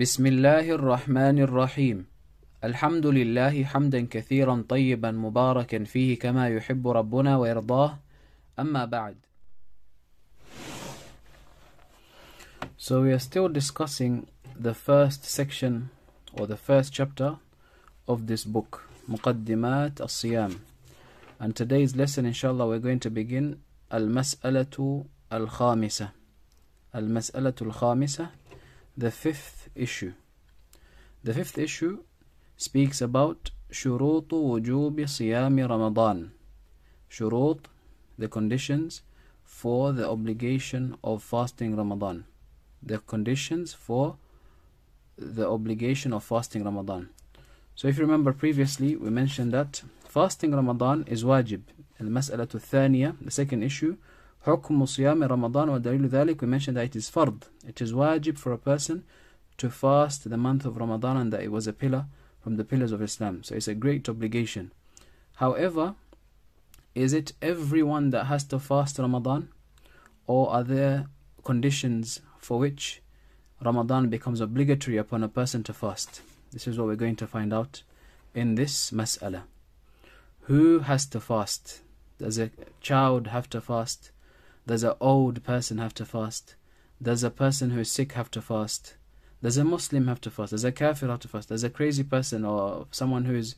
بسم الله الرحمن الرحيم الحمد لله حمدا كثيرا طيبا مباركا فيه كما يحب ربنا ويرضاه أما بعد. So we are still discussing the first section or the first chapter of this book, مقدمات الصيام, and today's lesson inshallah we're going to begin المسألة الخامسة. المسألة الخامسة, the fifth issue. The fifth issue speaks about شروط وجوب صيام رمضان. شروط, the conditions for the obligation of fasting Ramadan. The conditions for the obligation of fasting Ramadan. So if you remember previously, we mentioned that fasting Ramadan is wajib. المسألة الثانية, the second issue, حكم صيام رمضان ودليل ذلك, we mentioned that it is fard. It is wajib for a person to fast the month of Ramadan, and that it was a pillar from the pillars of Islam. So it's a great obligation. However, is it everyone that has to fast Ramadan, or are there conditions for which Ramadan becomes obligatory upon a person to fast? This is what we're going to find out in this mas'ala. Who has to fast? Does a child have to fast? Does an old person have to fast? Does a person who is sick have to fast? Does a Muslim have to fast? Does a kafir have to fast? Does a crazy person or someone who is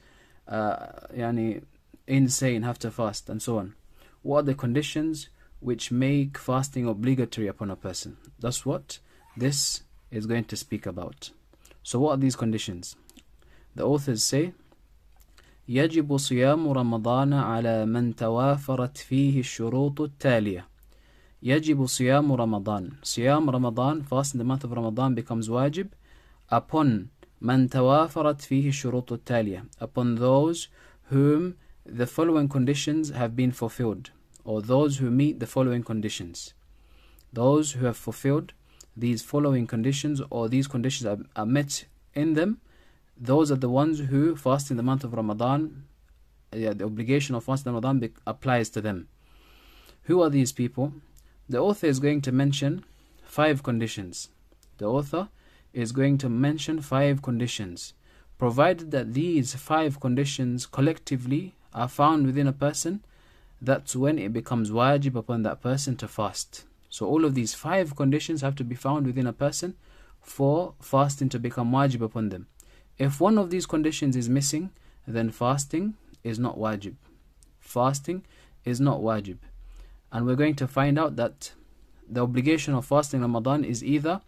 insane have to fast? And so on. What are the conditions which make fasting obligatory upon a person? That's what this is going to speak about. So what are these conditions? The authors say, يجب صيام رمضان على من توافرت فيه الشروط التالية. يجب صيام رمضان. صيام Ramadan, fasting the month of Ramadan, becomes wajib upon من توافرت فيه الشروط التالية, upon those whom the following conditions have been fulfilled, or those who meet the following conditions. Those who have fulfilled these following conditions, or these conditions are met in them, those are the ones who fast in the month of Ramadan. The obligation of fasting Ramadan applies to them. Who are these people? The author is going to mention 5 conditions. The author is going to mention 5 conditions. Provided that these 5 conditions collectively are found within a person, that's when it becomes wajib upon that person to fast. So all of these 5 conditions have to be found within a person for fasting to become wajib upon them. If one of these conditions is missing, then fasting is not wajib. Fasting is not wajib. And we're going to find out that the obligation of fasting Ramadan is either,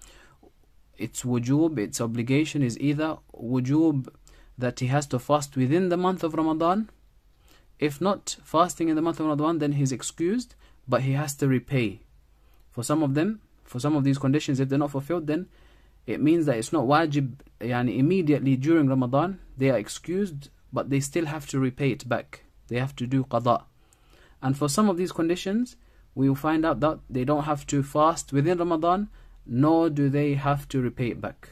its wujub, its obligation is either wujub, that he has to fast within the month of Ramadan. If not fasting in the month of Ramadan, then he's excused, but he has to repay. For some of them, for some of these conditions, if they're not fulfilled, then it means that it's not wajib, immediately during Ramadan, they are excused, but they still have to repay it back. They have to do qada. And for some of these conditions, we will find out that they don't have to fast within Ramadan, nor do they have to repay it back.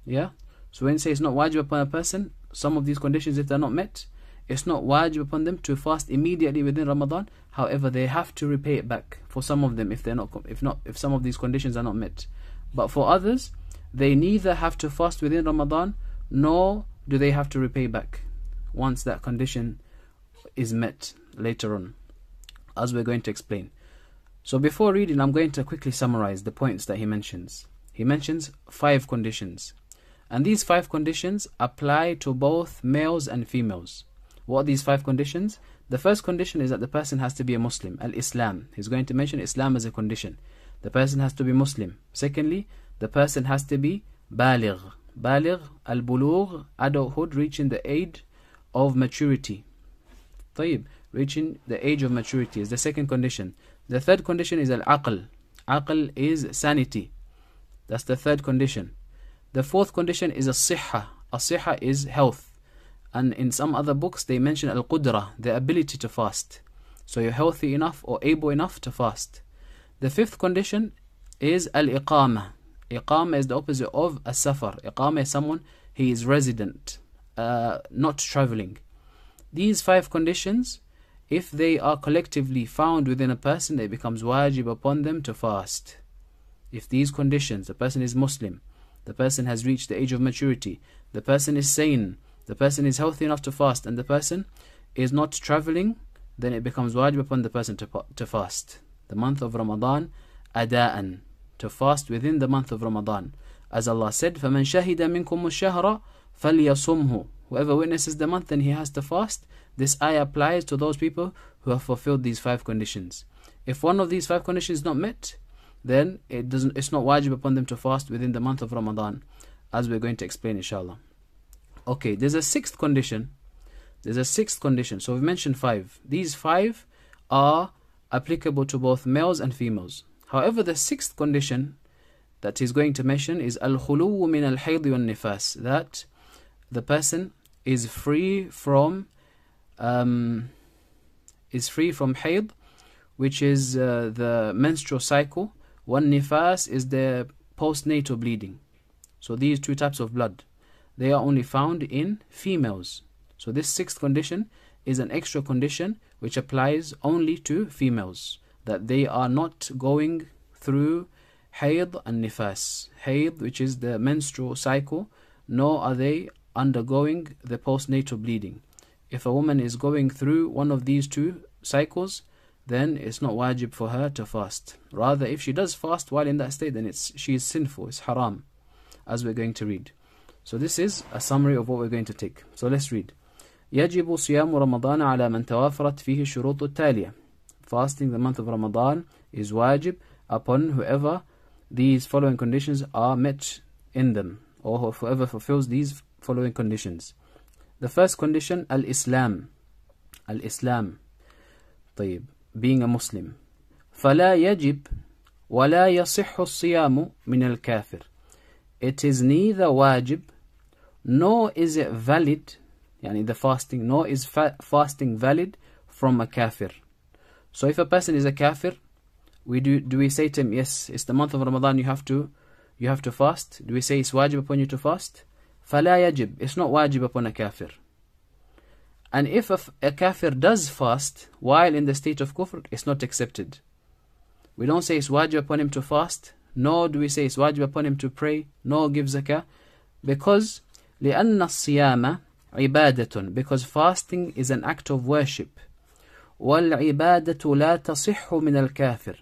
Yeah? So when you say it's not wajib upon a person, some of these conditions, if they're not met, it's not wajib upon them to fast immediately within Ramadan. However, they have to repay it back for some of them if some of these conditions are not met. But for others, they neither have to fast within Ramadan, nor do they have to repay back once that condition is met later on, as we're going to explain. So before reading, I'm going to quickly summarize the points that he mentions. He mentions 5 conditions. And these 5 conditions apply to both males and females. What are these 5 conditions? The first condition is that the person has to be a Muslim, al-Islam. He's going to mention Islam as a condition. The person has to be Muslim. Secondly, the person has to be baligh. Baligh, al-bulugh, adulthood, reaching the age of maturity. طيب, reaching the age of maturity is the second condition. The third condition is al-aql. Aql is sanity. That's the third condition. The fourth condition is as-sihha. As-sihha is health. And in some other books they mention al-qudra, the ability to fast. So you're healthy enough or able enough to fast. The fifth condition is al-iqama. Iqama is the opposite of as-safar. Iqama is someone, he is resident, not traveling. These 5 conditions, if they are collectively found within a person, it becomes wajib upon them to fast. If these conditions, the person is Muslim, the person has reached the age of maturity, the person is sane, the person is healthy enough to fast, and the person is not traveling, then it becomes wajib upon the person to fast the month of Ramadan ada'an, to fast within the month of Ramadan. As Allah said, فَمَنْ شَهِدَ مِنْكُمُ الشَّهْرَ فَلْيَصُمْهُ. Whoever witnesses the month, then he has to fast. This ayah applies to those people who have fulfilled these 5 conditions. If one of these 5 conditions is not met, then it's not wajib upon them to fast within the month of Ramadan, as we're going to explain inshallah. Okay, there's a 6th condition. So we've mentioned 5. These 5 are applicable to both males and females. However, the 6th condition that he's going to mention is al-khuluwu min al-hayd wal-nifas, that the person is free from hayd, which is the menstrual cycle. One nifas is the postnatal bleeding. So these 2 types of blood, they are only found in females. So this 6th condition is an extra condition which applies only to females, that they are not going through hayd and nifas. Hayd, which is the menstrual cycle, nor are they undergoing the postnatal bleeding. If a woman is going through one of these 2 cycles, then it's not wajib for her to fast. Rather, if she does fast while in that state, then she is sinful, it's haram, as we're going to read. So this is a summary of what we're going to take. So let's read. يجب صيام رمضان على من توافرت فيه الشروط التالية. Fasting the month of Ramadan is wajib upon whoever these following conditions are met in them, or whoever fulfills these following conditions. The first condition, al-Islam. Al-Islam. طيب, being a Muslim. فلا يجب ولا يصح الصيام من الكافر. It is neither wajib, nor is it valid, the fasting, nor is fasting valid from a kafir. So if a person is a kafir, do we say to him, yes, it's the month of Ramadan, you have to fast? Do we say it's wajib upon you to fast? فلا يجب, it's not wajib upon a kafir. And if a kafir does fast while in the state of kufr, it's not accepted. We don't say it's wajib upon him to fast, nor do we say it's wajib upon him to pray, nor give zakah, because لأن الصيام عبادة, because fasting is an act of worship. والعبادة لا تصح من الكافر,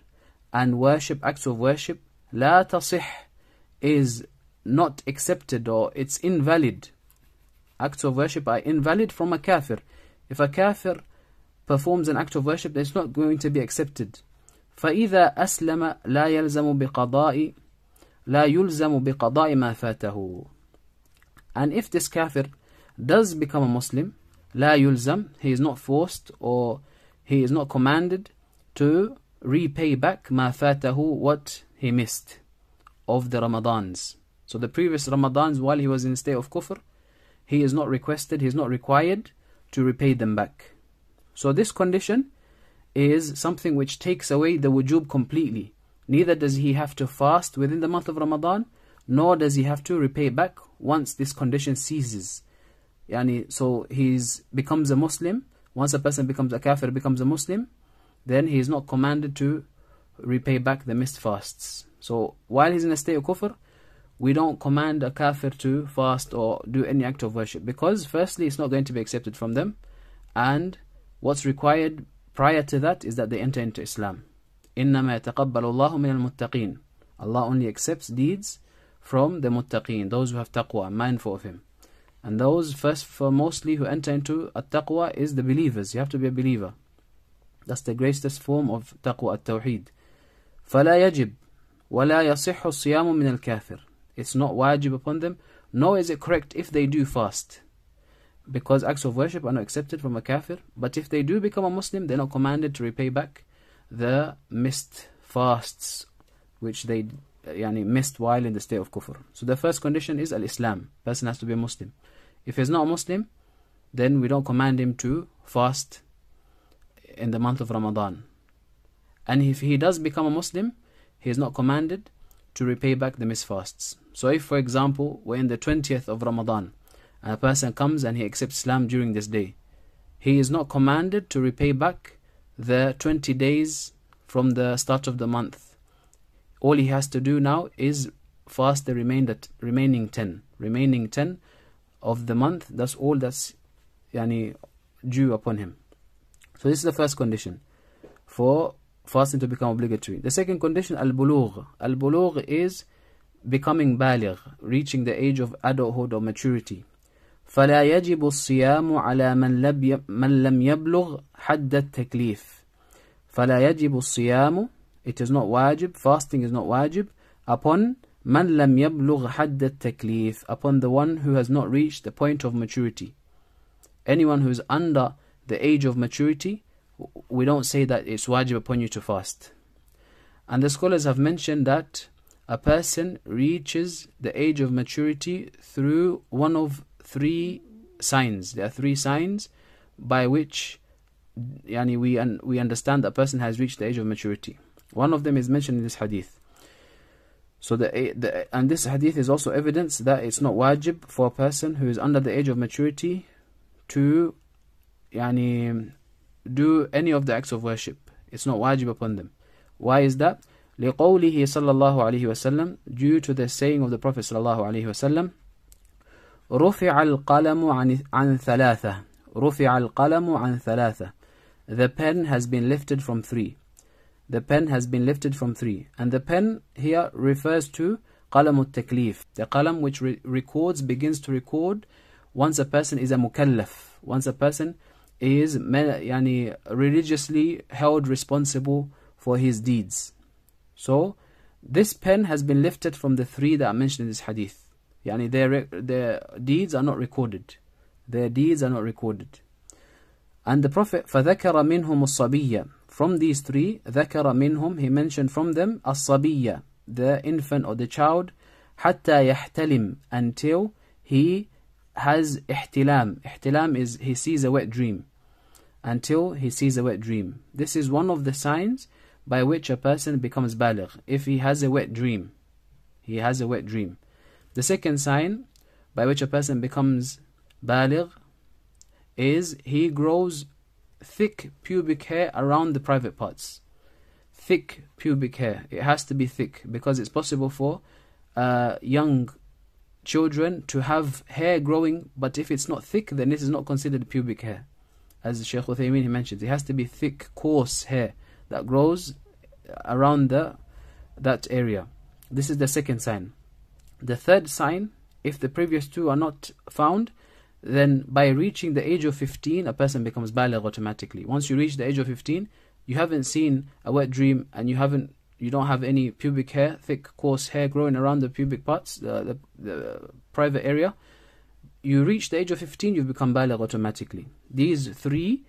and worship, acts of worship, لا تصح, is not accepted, or it's invalid. Acts of worship are invalid from a kafir. If a kafir performs an act of worship, it's not going to be accepted. فإذا أسلم لا يلزم بقضاء ما فاته. And if this kafir does become a Muslim, لا يلزم, he is not forced or he is not commanded to repay back ما فاته, what he missed of the Ramadans. So the previous Ramadans, while he was in a state of kufr, he is not requested, he is not required to repay them back. So this condition is something which takes away the wujub completely. Neither does he have to fast within the month of Ramadan, nor does he have to repay back once this condition ceases. So he becomes a Muslim. Once a person becomes a kafir, becomes a Muslim, then he is not commanded to repay back the missed fasts. So while he's in a state of kufr, we don't command a kafir to fast or do any act of worship, because firstly it's not going to be accepted from them, and what's required prior to that is that they enter into Islam. إِنَّمَا يَتَقَبَّلُ اللَّهُ مِنَ الْمُتَّقِينَ. Allah only accepts deeds from the muttaqeen, those who have taqwa, mindful of Him. And those mostly who enter into at-taqwa is the believers. You have to be a believer. That's the greatest form of taqwa, at-tawheed. فَلَا يَجِبْ وَلَا يَصِحُ الصِّيَامُ مِنَ الْكَافِرِ. It's not wajib upon them, nor is it correct if they do fast, because acts of worship are not accepted from a kafir. But if they do become a Muslim, they're not commanded to repay back the missed fasts which they missed while in the state of kufr. So the first condition is al-Islam. Person has to be a Muslim. If he's not a Muslim, then we don't command him to fast in the month of Ramadan. And if he does become a Muslim, he is not commanded to repay back the missed fasts. So if, for example, we're in the 20th of Ramadan, and a person comes and he accepts Islam during this day, he is not commanded to repay back the 20 days from the start of the month. All he has to do now is fast the remaining 10. Remaining 10 of the month, that's all that's due upon him. So this is the first condition for fasting to become obligatory. The second condition, al-bulugh. Al-bulugh is becoming baligh, reaching the age of adulthood or maturity. فَلَا يَجِبُ الصِّيَامُ عَلَى مَنْ لَمْ يَبْلُغْ حَدَّ التَّكْلِيفِ. فَلَا يَجِبُ الصِّيَامُ, it is not wajib, fasting is not wajib, upon مَنْ لَمْ يَبْلُغْ حَدَّ التَّكْلِيفِ, upon the one who has not reached the point of maturity. Anyone who is under the age of maturity, we don't say that it's wajib upon you to fast. And the scholars have mentioned that a person reaches the age of maturity through one of 3 signs. There are 3 signs by which we understand that a person has reached the age of maturity. One of them is mentioned in this hadith. So and this hadith is also evidence that it's not wajib for a person who is under the age of maturity to do any of the acts of worship. It's not wajib upon them. Why is that? لِقَوْلِهِ صلى الله عليه وسلم, due to the saying of the Prophet صلى الله عليه وسلم, رُفِعَ الْقَلَمُ عَنْ ثَلَاثَةٍ. رُفِعَ الْقَلَمُ عَنْ ثَلَاثَةٍ. The pen has been lifted from 3. The pen has been lifted from 3. And the pen here refers to qalam al-taklif. The qalam which begins to record once a person is a mukallaf. Once a person is religiously held responsible for his deeds. So this pen has been lifted from the 3 that are mentioned in this hadith. Their deeds are not recorded. Their deeds are not recorded. And the Prophet فَذَكَرَ مِنْهُمُ الصَّبِيَّ. From these 3, ذَكَرَ مِنْهُمْ, he mentioned from them الصَّبِيَّ, the infant or the child, حَتَّى يَحْتَلِمْ, until he has ihtilam. Ihtilam is he sees a wet dream. Until he sees a wet dream. This is one of the signs by which a person becomes baligh. If he has a wet dream. He has a wet dream. The second sign by which a person becomes baligh is he grows thick pubic hair around the private parts. Thick pubic hair. It has to be thick because it's possible for young children to have hair growing, but if it's not thick, then this is not considered pubic hair. As Sheikh Uthaymeen he mentions, it has to be thick, coarse hair that grows around that area. This is the second sign. The third sign, if the previous 2 are not found, then by reaching the age of 15, a person becomes baligh automatically. Once you reach the age of 15, you haven't seen a wet dream and you don't have any pubic hair, thick, coarse hair growing around the pubic parts, the private area. You reach the age of 15, you've become baligh automatically. These 3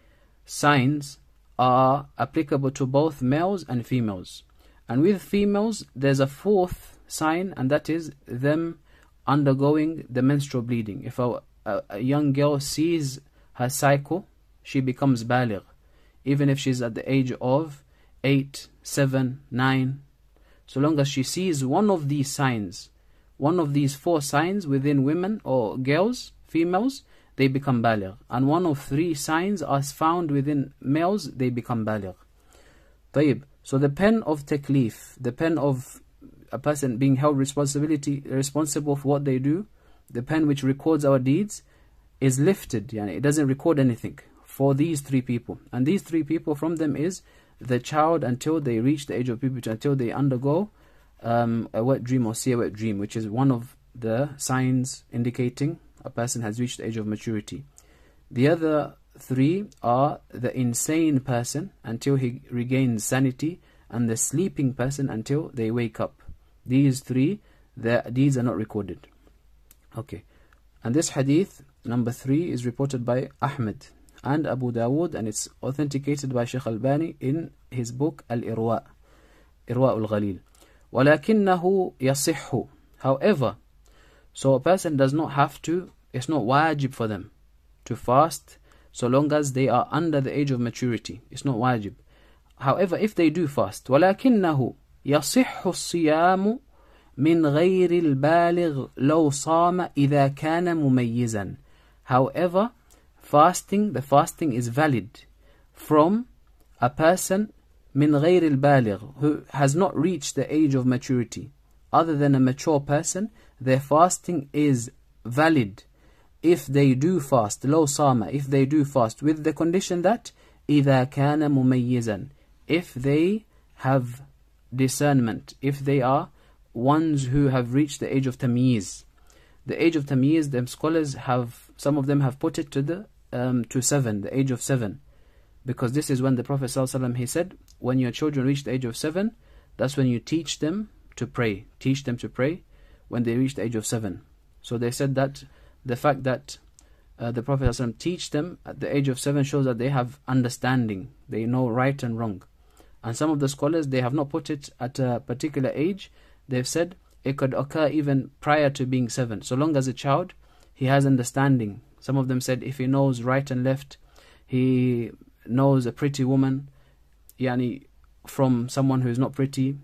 signs are applicable to both males and females. And with females, there's a 4th sign, and that is them undergoing the menstrual bleeding. If a young girl sees her cycle, she becomes baligh, even if she's at the age of 8, 7, 9. So long as she sees one of these signs, one of these 4 signs within women or girls, females, they become baligh. And one of 3 signs are found within males, they become baligh. طيب. So the pen of taklif, the pen of a person being held responsible for what they do, the pen which records our deeds, is lifted. It doesn't record anything for these 3 people. And these 3 people, from them is the child until they reach the age of puberty, until they undergo a wet dream or see a wet dream, which is one of the signs indicating a person has reached the age of maturity. The other 3 are the insane person until he regains sanity, and the sleeping person until they wake up. These 3, their deeds are not recorded. Okay. And this hadith, number 3, is reported by Ahmed and Abu Dawood, and it's authenticated by Sheikh Albani in his book Al-Irwa, Irwa al-Ghalil. وَلَكِنَّهُ يَصِحُّ. However, so a person does not have to, it's not wajib for them to fast so long as they are under the age of maturity. It's not wajib. However, if they do fast, وَلَكِنَّهُ يَصِحُّ الصِّيَامُ مِنْ غَيْرِ الْبَالِغِ لَوْ صَامَ إِذَا كَانَ مُمَيِّزًا. However, the fasting is valid from a person min ghayr al-baligh, who has not reached the age of maturity. other than a mature person, their fasting is valid if they do fast, لو صام, if they do fast, with the condition that إذا كان مميزا, if they have discernment, if they are ones who have reached the age of tamyiz. The age of tamyiz, them scholars have, some of them have put it to 7, the age of 7, because this is when the Prophet ﷺ, he said, when your children reach the age of 7, that's when you teach them to pray. Teach them to pray when they reach the age of 7. So they said that the fact that the Prophet ﷺ teach them at the age of 7 shows that they have understanding. They know right and wrong. And some of the scholars, they have not put it at a particular age. They've said it could occur even prior to being 7. So long as a child, he has understanding. Some of them said if he knows right and left, he knows a pretty woman, from someone who is not pretty,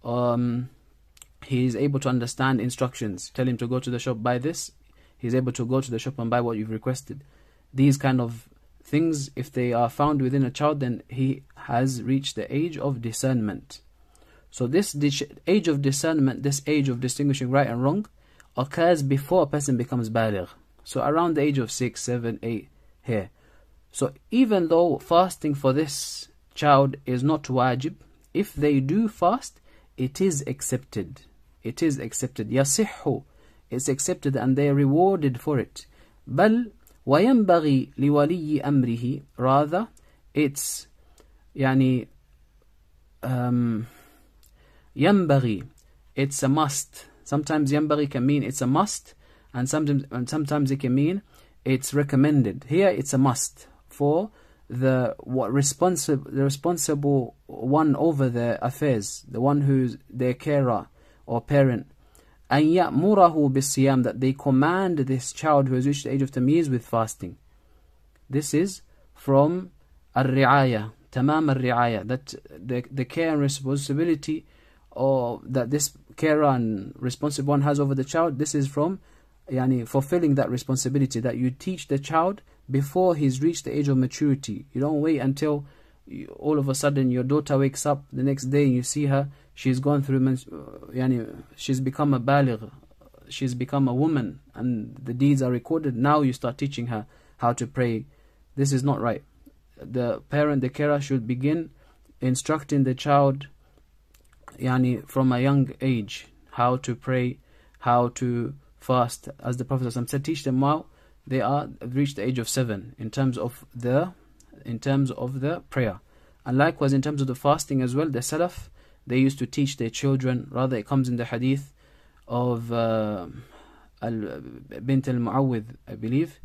he is able to understand instructions. Tell him to go to the shop, buy this. He's able to go to the shop and buy what you've requested. These kind of things, if they are found within a child, then he has reached the age of discernment. So this age of discernment, this age of distinguishing right and wrong, occurs before a person becomes baligh. So around the age of 6, 7, 8 here. So even though fasting for this child is not wajib, if they do fast, it is accepted. It is accepted. يصح, it's accepted and they are rewarded for it. بل وينبغي لولي أمره, rather it's ينبغي, it's a must. Sometimes ينبغي can mean it's a must, and sometimes it can mean it's recommended. Here it's a must for the responsible one over their affairs, the one who's their carer or parent. أن يأمره بالصيام, that they command this child who has reached the age of tamyiz with fasting. This is from الرعاية, تمام الرعاية, that the care and responsibility, or that this carer and responsible one has over the child, this is from fulfilling that responsibility, that you teach the child before he's reached the age of maturity. You don't wait until all of a sudden your daughter wakes up the next day and you see her, she's gone through, she's become a baligh, she's become a woman, and the deeds are recorded. Now you start teaching her how to pray. This is not right. The parent, the carer, should begin instructing the child from a young age how to pray, how to fast. As the Prophet said, teach them while they are reached the age of 7 in terms of the prayer. And likewise in terms of the fasting as well, the Salaf, they used to teach their children. Rather, it comes in the hadith of Bint al-Mu'awwidh, I believe,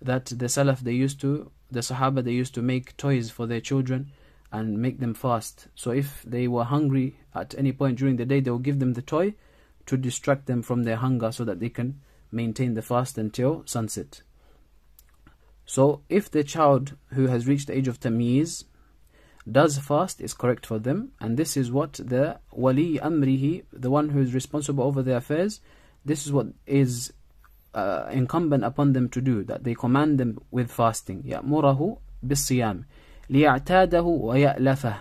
that the Salaf, the Sahaba, they used to make toys for their children and make them fast. So if they were hungry at any point during the day, they will give them the toy to distract them from their hunger so that they can maintain the fast until sunset. So if the child who has reached the age of tamyiz does fast, is correct for them, and this is what the wali amrihi, the one who is responsible over their affairs, this is what is incumbent upon them to do, that they command them with fasting. يَأْمُرَهُ بِالصِّيَامِ لِيَعْتَادَهُ وَيَأْلَفَهُ,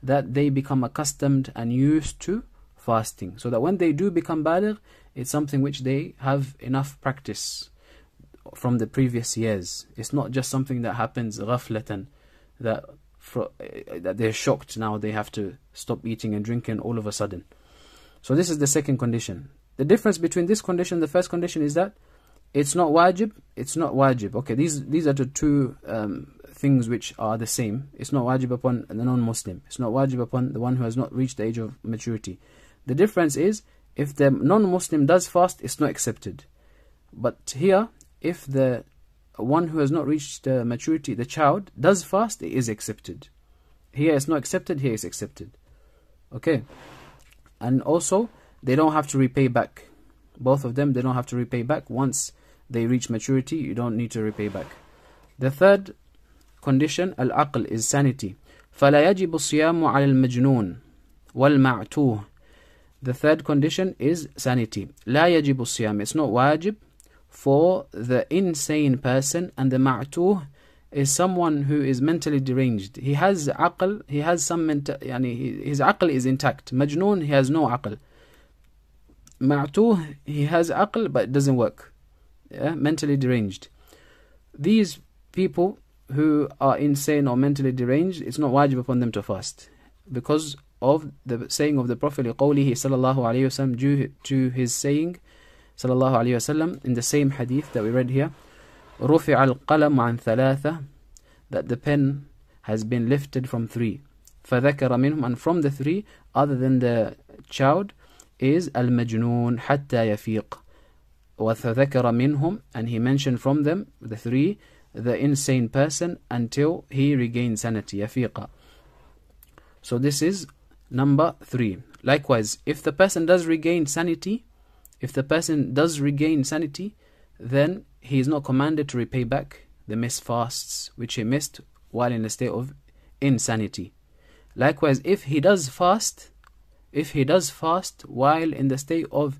that they become accustomed and used to fasting, so that when they do become baligh, it's something which they have enough practice from the previous years. It's not just something that happens ghaflatan, that they're shocked now they have to stop eating and drinking all of a sudden. So this is the second condition. The difference between this condition and the first condition is that it's not wajib, it's not wajib. Okay, these are the two things which are the same. It's not wajib upon the non-Muslim. It's not wajib upon the one who has not reached the age of maturity. The difference is, if the non-Muslim does fast, it's not accepted. But here, if the one who has not reached maturity, the child, does fast, it is accepted. Here it's not accepted, here it's accepted. Okay. And also, they don't have to repay back. Both of them, they don't have to repay back. Once they reach maturity, you don't need to repay back. The third condition, al-aql, is sanity. فَلَا يَجِبُ الصِّيَامُ عَلَى الْمَجْنُونِ وَالْمَعْتُوهِ. The third condition is sanity. لَا يَجِبُ الصِّيَامُ, it's not wajib for the insane person, and the ma'tuh is someone who is mentally deranged. He has aql, he has some mental, his aql is intact. Majnoon, he has no aql. ma'tuh, he has aql but it doesn't work. Yeah? Mentally deranged. These people who are insane or mentally deranged, it's not wajib upon them to fast, because of the saying of the Prophet لقوله صلى الله عليه وسلم, due to his saying صلى الله عليه وسلم in the same hadith that we read here, رفع القلم عن ثلاثة, that the pen has been lifted from 3. فذكر منهم, and from the 3, other than the child, is المجنون حتى يفيق. وذكر منهم, and he mentioned from them, the 3, the insane person until he regains sanity, يفيق. So this is number 3. Likewise, if the person does regain sanity, then he is not commanded to repay back the missed fasts which he missed while in a state of insanity. Likewise, if he does fast while in the state of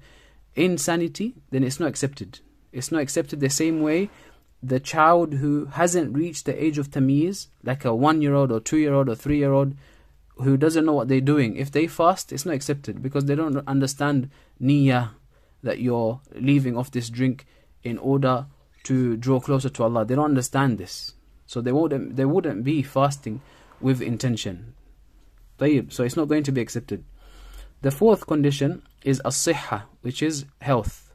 insanity, then it's not accepted. It's not accepted the same way the child who hasn't reached the age of tamyiz, like a 1-year-old or 2-year-old or 3-year-old, who doesn't know what they're doing. If they fast, it's not accepted, because they don't understand niyyah, that you're leaving off this drink in order to draw closer to Allah. They don't understand this. So they wouldn't be fasting with intention. So it's not going to be accepted. The 4th condition is as-sihha, which is health.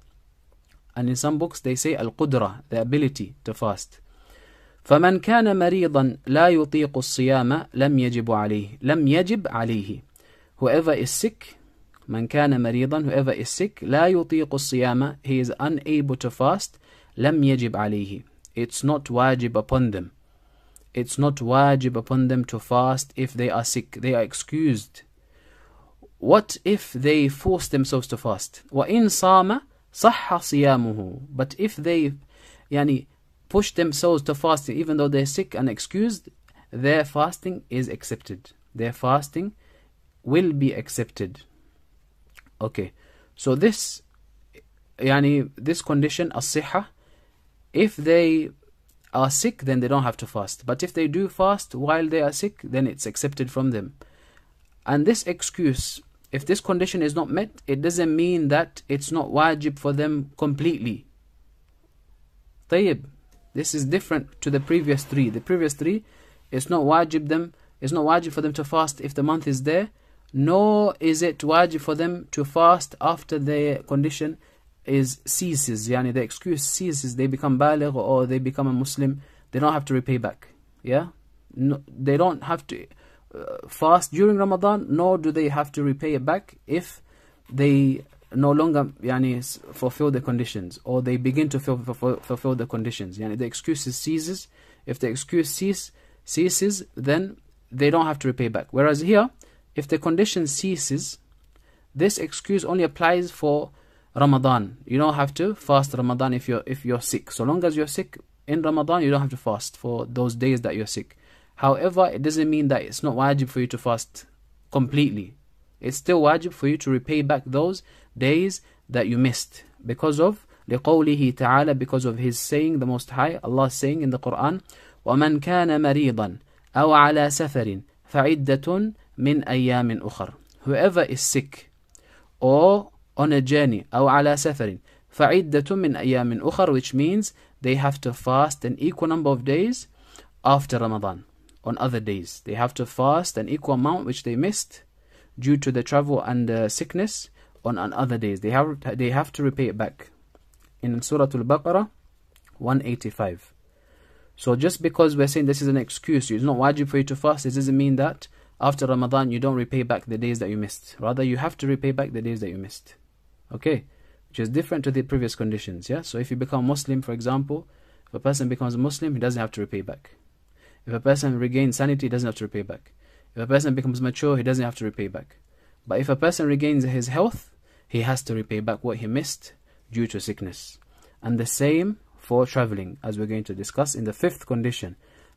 And in some books they say al-qudra, the ability to fast. فَمَنْ كَانَ مَرِيضًا لَا يُطِيقُ الصِّيَامَ لَمْ يَجِبْ عَلَيْهِ. Whoever is sick, مَنْ كَانَ مَرِيضًا, whoever is sick, لَا يُطِيقُ الصِّيَامَ, he is unable to fast, لَمْ يَجِبْ عَلَيْهِ, it's not wajib upon them. It's not wajib upon them to fast if they are sick. They are excused. What if they force themselves to fast? وَإِنْ صَامَ صَحَّ صِيَامُهُ. But if they push themselves to fast, even though they're sick and excused, their fasting is accepted. Their fasting will be accepted. Okay, so this condition, as-sihha, if they are sick, then they don't have to fast. But if they do fast while they are sick, then it's accepted from them. And this excuse, if this condition is not met, it doesn't mean that it's not wajib for them completely. طيب, this is different to the previous 3. The previous 3, it's not wajib for them to fast if the month is there, nor is it wajib for them to fast after their condition ceases, the excuse ceases, they become baligh or they become a Muslim. They don't have to repay back. Yeah, no, they don't have to fast during Ramadan, nor do they have to repay it back if they no longer fulfill the conditions, or they begin to fulfill the conditions. The excuse ceases. If the excuse ceases, then they don't have to repay back. Whereas here, if the condition ceases, this excuse only applies for Ramadan. You don't have to fast Ramadan if you're sick. So long as you're sick in Ramadan, you don't have to fast for those days that you're sick. However, it doesn't mean that it's not wajib for you to fast completely. It's still wajib for you to repay back those days that you missed because of لِقَوْلِهِ تَعَالَى, because of his saying, the Most High, Allah saying in the Quran, وَمَنْ كَانَ مَرِيضًا أَوْ عَلَى سَفَرٍ فَعِدَّةٌ مِنْ أَيَّامٍ أُخَرٍ. Whoever is sick or on a journey, أو على سفر فعدة من أيام أخر, which means they have to fast an equal number of days after Ramadan. On other days, they have to fast an equal amount which they missed due to the travel and sickness on other days. They have to repay it back. In Surah Al-Baqarah 185. So just because we're saying this is an excuse, it's not wajib for you to fast, it doesn't mean that after Ramadan you don't repay back the days that you missed. Rather, you have to repay back the days that you missed. Okay, which is different to the previous conditions. Yeah. So if you become Muslim, for example, if a person becomes a Muslim, he doesn't have to repay back. If a person regains sanity, he doesn't have to repay back. If a person becomes mature, he doesn't have to repay back. But if a person regains his health, he has to repay back what he missed due to sickness. And the same for traveling, as we're going to discuss in the 5th condition.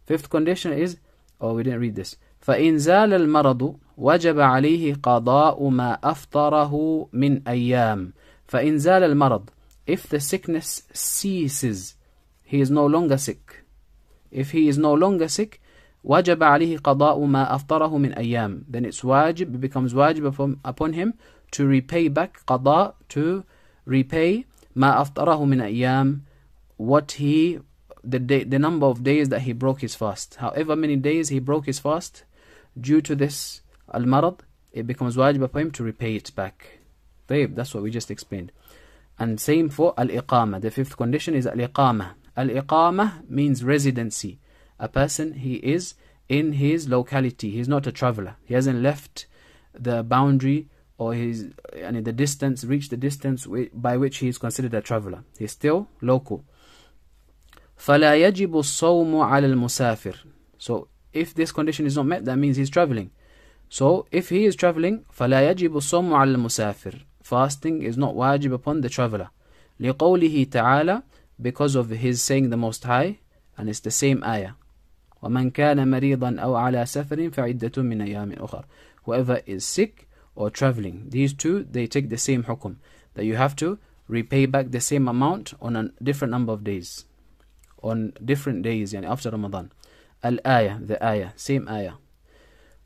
5th condition is, we didn't read this. فَإِنْ زَالَ الْمَرَضُ وَجَبَ عَلَيْهِ قَضَاءُ مَا أَفْطَرَهُ مِنْ أَيَّامٍ. فَإِنْ زَالَ الْمَرَضُ, if the sickness ceases, he is no longer sick. If he is no longer sick, وَجَبَ عَلَيْهِ قَضَاءُ مَا أَفْطَرَهُ مِنْ أَيَّامٍ, then it becomes wajib upon him to repay back, qada, to repay ما أفطره من أيام, what he, the number of days that he broke his fast. However many days he broke his fast due to this al-marad, it becomes wajib upon him to repay it back. That's what we just explained. And same for al-iqama. The fifth condition is al-iqama. Al-iqama means residency. A person, he is in his locality. He's not a traveler. He hasn't left the boundary or the distance, reached the distance by which he is considered a traveler. He's still local. فَلَا يَجِبُ الصَّوْمُ عَلَى الْمُسَافِرِ. So if this condition is not met, that means he's traveling. So if he is traveling, فَلَا يَجِبُ الصَّوْمُ عَلَى الْمُسَافِرِ. Fasting is not wajib upon the traveler. لِقَوْلِهِ تَعَالَى, because of his saying the Most High, and it's the same ayah. وَمَنْ كَانَ مَرِيضًا أَوْ عَلَى سَفَرٍ فَعِدَّةٌ مِنْ أَيَّامٍ أُخَرَ. Whoever is sick or traveling, these two, they take the same hukum, that you have to repay back the same amount on a different number of days, on different days, after Ramadan. Al-ayah, the ayah, same ayah.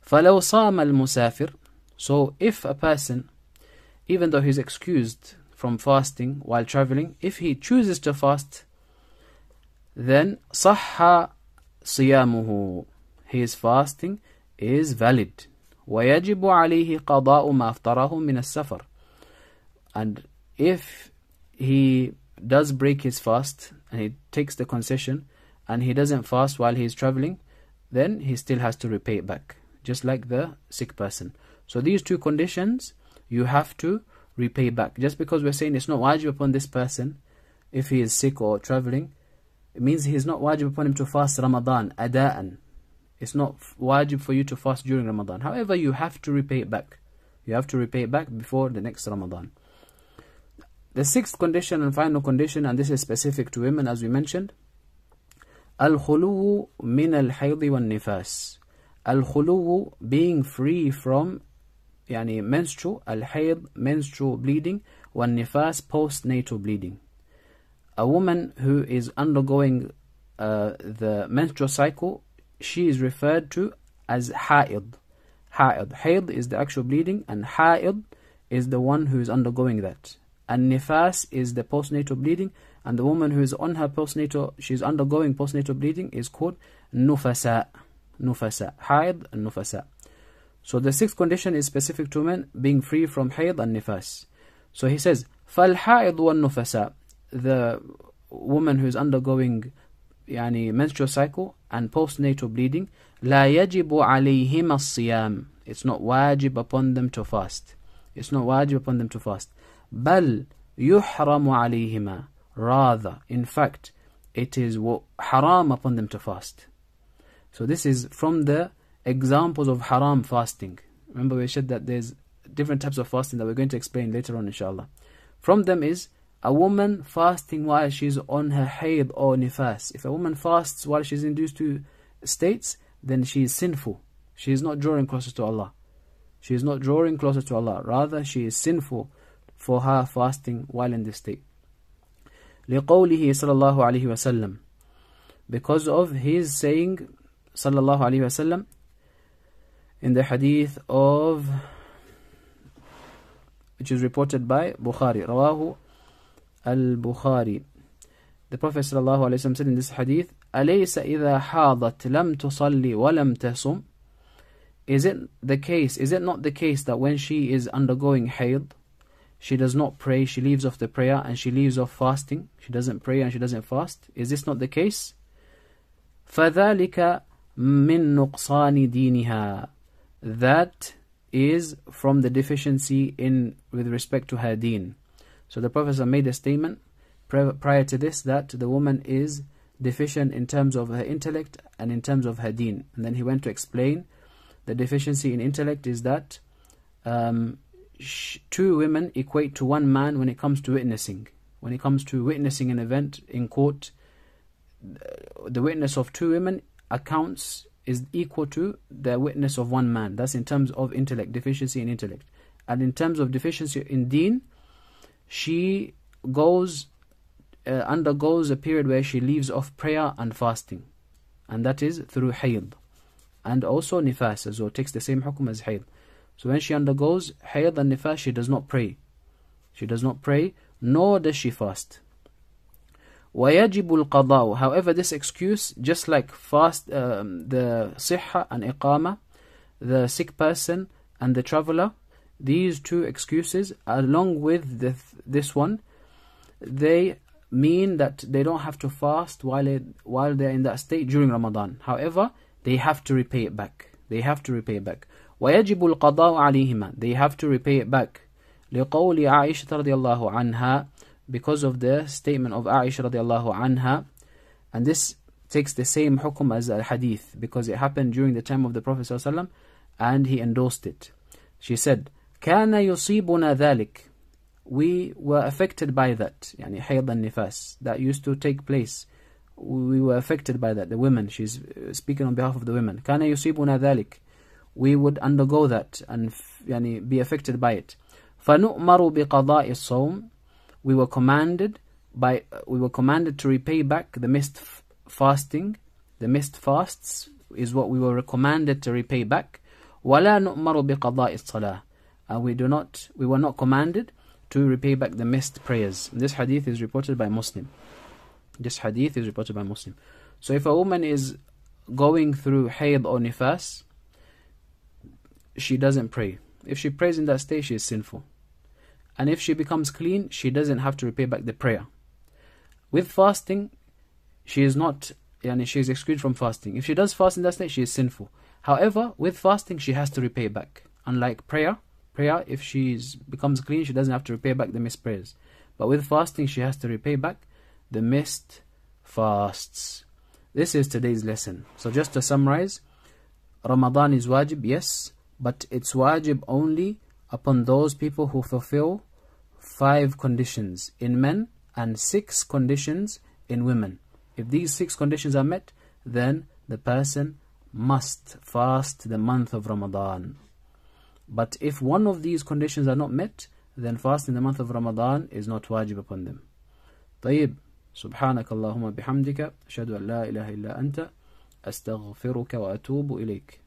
فَلَوْ صَامَ الْمُسَافِرِ. So if a person, even though he's excused from fasting while traveling, if he chooses to fast, then صَحَّ صِيَامُهُ, his fasting is valid. وَيَجِبُ عَلَيْهِ قَضَاءُ مَا أَفْطَرَهُ مِنَ السَّفَرِ. And if he does break his fast and he takes the concession and he doesn't fast while he is traveling, then he still has to repay it back, just like the sick person. So these two conditions you have to repay back. Just because we're saying it's not wajib upon this person if he is sick or traveling, it means he is not wajib upon him to fast Ramadan ada'an. It's not wajib for you to fast during Ramadan. However, you have to repay it back. You have to repay it back before the next Ramadan. The sixth condition and final condition, and this is specific to women as we mentioned, al-khuluwu min al-hayd wal-nifas. Al-khuluwu, being free from menstrual, al-hayd, menstrual bleeding, wal-nifas, postnatal bleeding. A woman who is undergoing the menstrual cycle, she is referred to as haid. Haid is the actual bleeding, and haid is the one who is undergoing that. And nifas is the postnatal bleeding, and the woman who is on her postnatal, she's undergoing postnatal bleeding, is called nufasa. Nufasa, haid and nufasa. So the sixth condition is specific to men, being free from haid and nifas. So he says, فَالْحَائِضُ وَالنُّفَسَاء, the woman who is undergoing menstrual cycle and postnatal bleeding, لَا يَجِبُ عَلَيْهِمَا الصِّيَامِ, it's not wajib upon them to fast. It's not wajib upon them to fast. بَلْ يُحْرَمُ عَلَيْهِمَا, rather, in fact, it is haram upon them to fast. So this is from the examples of haram fasting. Remember we said that there's different types of fasting that we're going to explain later on, inshallah. From them is a woman fasting while she's on her hayd or nifas. If a woman fasts while she's in these two states, then she is sinful. She is not drawing closer to Allah. She is not drawing closer to Allah. Rather, she is sinful for her fasting while in this state. لِقَوْلِهِ صَلَى اللَّهُ عَلَيْهِ وَسَلَّمَ, because of his saying, sallallahu alayhi wasallam, in the hadith of, which is reported by Bukhari, Rawahu al-Bukhari. The Prophet sallallahu alayhi wasallam said in this hadith, أَلَيْسَ إِذَا حَاضَتْ لَمْ تُصَلِّ وَلَمْ تَصُمْ. Is it not the case that when she is undergoing hayd, she does not pray, she leaves off the prayer, and she leaves off fasting? She doesn't pray and she doesn't fast. Is this not the case? فَذَلِكَ مِن نُقْصَانِ دِينِهَا, that is from the deficiency with respect to her deen. So the Prophet made a statement prior to this that the woman is deficient in terms of her intellect and in terms of her deen. And then he went to explain the deficiency in intellect is that two women equate to one man when it comes to witnessing. When it comes to witnessing an event in court, the witness of two women is equal to the witness of one man. That's in terms of intellect, deficiency in intellect. And in terms of deficiency in deen, she undergoes a period where she leaves off prayer and fasting, and that is through hayd, and also nifas as well, takes the same hukum as hayd. So when she undergoes hayd and nifas, she does not pray. She does not pray, nor does she fast. وَيَجِبُ الْقَضَاءُ. However, this excuse, just like fast, the sihha and iqama, the sick person and the traveler, these two excuses, along with this one, they mean that they don't have to fast while they're in that state during Ramadan. However, they have to repay it back. They have to repay it back. وَيَجِبُ الْقَضَاءُ عَلَيْهِمَا. They have to repay it back. لِقَوْلِ عَائِشَةَ رَضِيَ اللَّهُ عَنْهَا. Because of the statement of Aisha radiallahu anha, and this takes the same hukum as a hadith, because it happened during the time of the Prophet ﷺ, and he endorsed it. She said, كَانَ يُصِيبُنَا ذَلِكَ. We were affected by that, يعني hayd and nifas, that used to take place. We were affected by that, the women. She's speaking on behalf of the women. كَانَ يُصِيبُنَا ذَلِكَ. We would undergo that and يعني, be affected by it. فَنُؤْمَرُ بِقَضَاءِ الصَّوْمِ. We were commanded to repay back the missed fasting. The missed fasts is what we were commanded to repay back. وَلَا نُؤْمَرُ بِقَضَاءِ الصَّلَاةِ. And we were not commanded to repay back the missed prayers. This hadith is reported by Muslim. This hadith is reported by Muslim. So if a woman is going through hayd or nifas, she doesn't pray. If she prays in that state, she is sinful. And if she becomes clean, she doesn't have to repay back the prayer. With fasting, she is excluded from fasting. If she does fast in that state, she is sinful. However, with fasting, she has to repay back. Unlike prayer, if she becomes clean, she doesn't have to repay back the missed prayers. But with fasting, she has to repay back the missed fasts. This is today's lesson. So just to summarize, Ramadan is wajib, yes, but it's wajib only upon those people who fulfill 5 conditions in men and 6 conditions in women. If these 6 conditions are met, then the person must fast the month of Ramadan. But if one of these conditions are not met, then fasting the month of Ramadan is not wajib upon them. طيب. سبحانك اللهم بحمدك أشهد أن لا إله إلا أنت أستغفرك وأتوب إليك.